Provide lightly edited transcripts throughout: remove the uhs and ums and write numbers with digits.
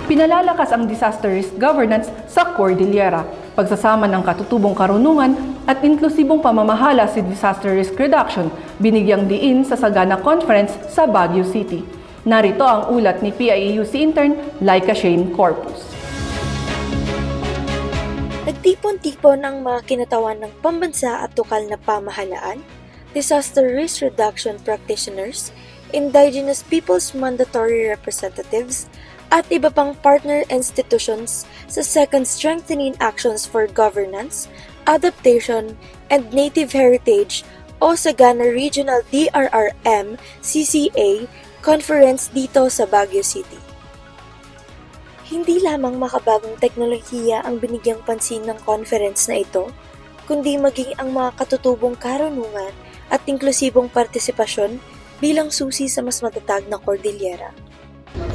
Pinalalakas ang disaster risk governance sa Cordillera, pagsasama ng katutubong karunungan at inklusibong pamamahala si disaster risk reduction, binigyang diin sa Sagana Conference sa Baguio City. Narito ang ulat ni PIAUC intern Laika Shane Corpus. Nagtipon-tipon ang mga kinatawan ng pambansa at lokal na pamahalaan, disaster risk reduction practitioners, indigenous peoples mandatory representatives, at iba pang partner institutions sa second strengthening actions for governance, adaptation, and native heritage o Sagana Regional DRRM CCA conference dito sa Baguio City. Hindi lamang makabagong teknolohiya ang binigyang pansin ng conference na ito, kundi maging ang mga katutubong karunungan at inklusibong partisipasyon bilang susi sa mas matatag na Cordillera.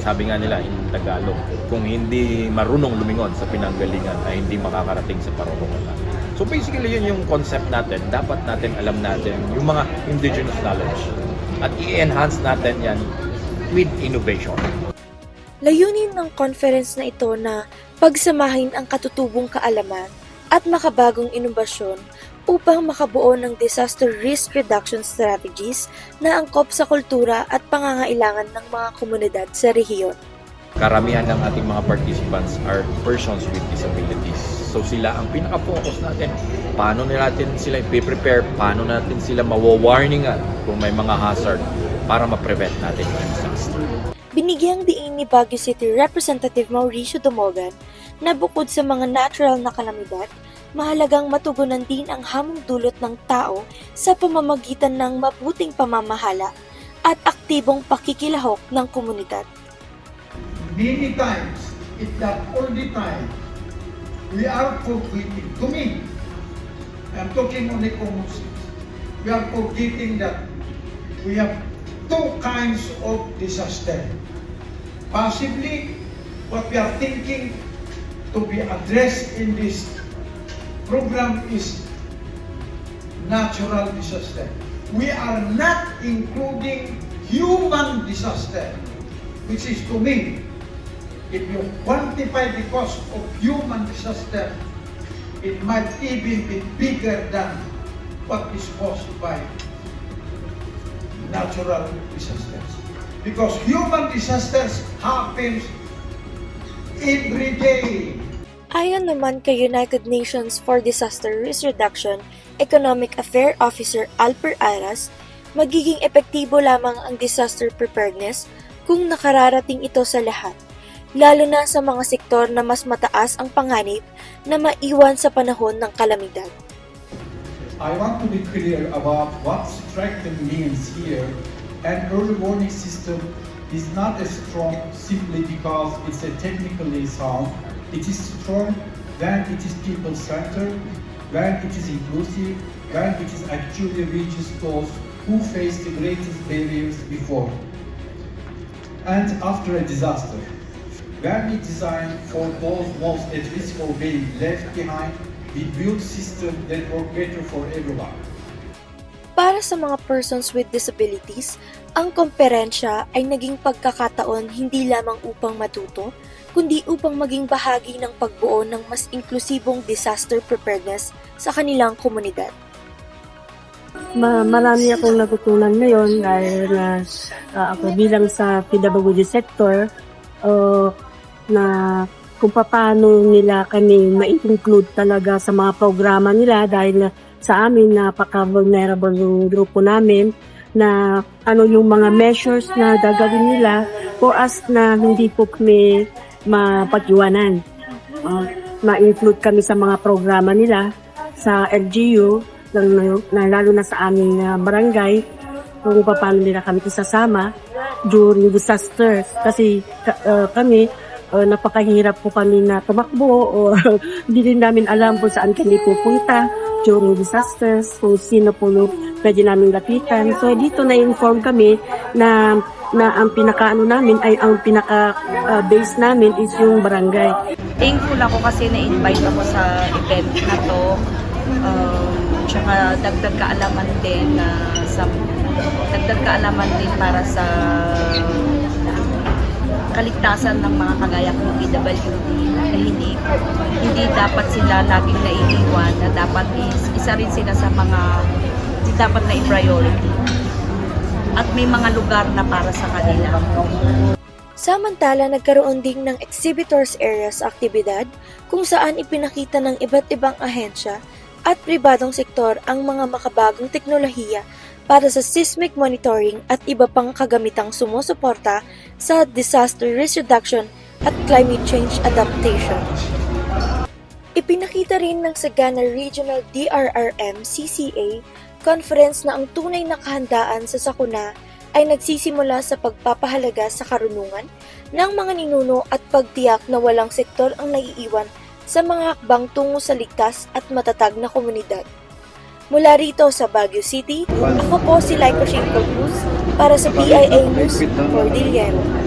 Sabi nga nila in Tagalog, kung hindi marunong lumingon sa pinanggalingan ay hindi makakarating sa parurungan. So basically yun yung concept natin, dapat natin alam natin yung mga indigenous knowledge at i-enhance natin yan with innovation. Layunin ng conference na ito na pagsamahin ang katutubong kaalaman at makabagong inobasyon upang makabuo ng disaster risk reduction strategies na angkop sa kultura at pangangailangan ng mga komunidad sa rehiyon. Karamihan ng ating mga participants are persons with disabilities. So sila ang pinaka-focus natin. Paano natin sila i-prepare, paano natin sila mawa-warningan kung may mga hazard para ma-prevent natin yung disaster. Binigyang diin ni Baguio City Representative Mauricio Dumogan na bukod sa mga natural na kalamidad, mahalagang matugunan din ang hamong dulot ng tao sa pamamagitan ng mabuting pamamahala at aktibong pakikilahok ng komunidad. Many times, if not all the time, we are forgetting. To me, I'm talking only common. We are forgetting that we have two kinds of disaster. Possibly, what we are thinking to be addressed in this program is natural disaster. We are not including human disaster, which is to me, if you quantify the cost of human disaster, it might even be bigger than what is caused by natural disasters. Because human disasters happens every day. Ayon naman kay United Nations for Disaster Risk Reduction Economic Affairs Officer Alper Aras, magiging epektibo lamang ang disaster preparedness kung nakararating ito sa lahat, lalo na sa mga sektor na mas mataas ang panganib na maiwan sa panahon ng kalamidad. I want to be clear about what strengthen means here. An early warning system is not as strong simply because it's a technically sound. It is strong when it is people-centered, when it is inclusive, when it is actually reaches those who face the greatest barriers before and after a disaster. When we design for those most at risk of being left behind, we build systems that work better for everyone. Para sa mga persons with disabilities, ang komperensya ay naging pagkakataon hindi lamang upang matuto, kundi upang maging bahagi ng pagbuo ng mas inklusibong disaster preparedness sa kanilang komunidad. Marami akong natutunan ngayon dahil ako bilang sa PWD sector na kung paano nila kami ma-include talaga sa mga programa nila dahil sa amin napaka-vulnerable yung grupo namin na ano yung mga measures na gagawin nila for us na hindi po kami mapag-iwanan. Ma-include kami sa mga programa nila sa LGU, lalo na sa aming barangay, kung paano nila kami isasama during disasters. Kasi kami, napakahirap po kami na tumakbo o hindi din namin alam kung saan kami pupunta during disasters, kung sino po pwede namin lapitan. So dito na-inform kami na ang pinaka-ano namin ay ang pinaka-base namin is yung barangay. Thankful ako kasi na-invite ako sa event na to. Tsaka dagdag kaalaman din dagdag kaalaman din para sa kaligtasan ng mga kagaya kong PWD na hindi dapat sila laging naiiwan, na dapat isa rin sila sa mga dapat na i-priority. At may mga lugar na para sa kanila. Samantala, nagkaroon din ng exhibitors areas aktibidad kung saan ipinakita ng iba't ibang ahensya at pribadong sektor ang mga makabagong teknolohiya para sa seismic monitoring at iba pang kagamitang sumusuporta sa disaster risk reduction at climate change adaptation. Ipinakita rin ng Sagana Regional DRRM-CCA conference na ang tunay na kahandaan sa sakuna ay nagsisimula sa pagpapahalaga sa karunungan ng mga ninuno at pagtiyak na walang sektor ang naiiwan sa mga hakbang tungo sa ligtas at matatag na komunidad. Mula rito sa Baguio City, ako po si Laiko Shinko Cruz para sa PIA News Cordillera.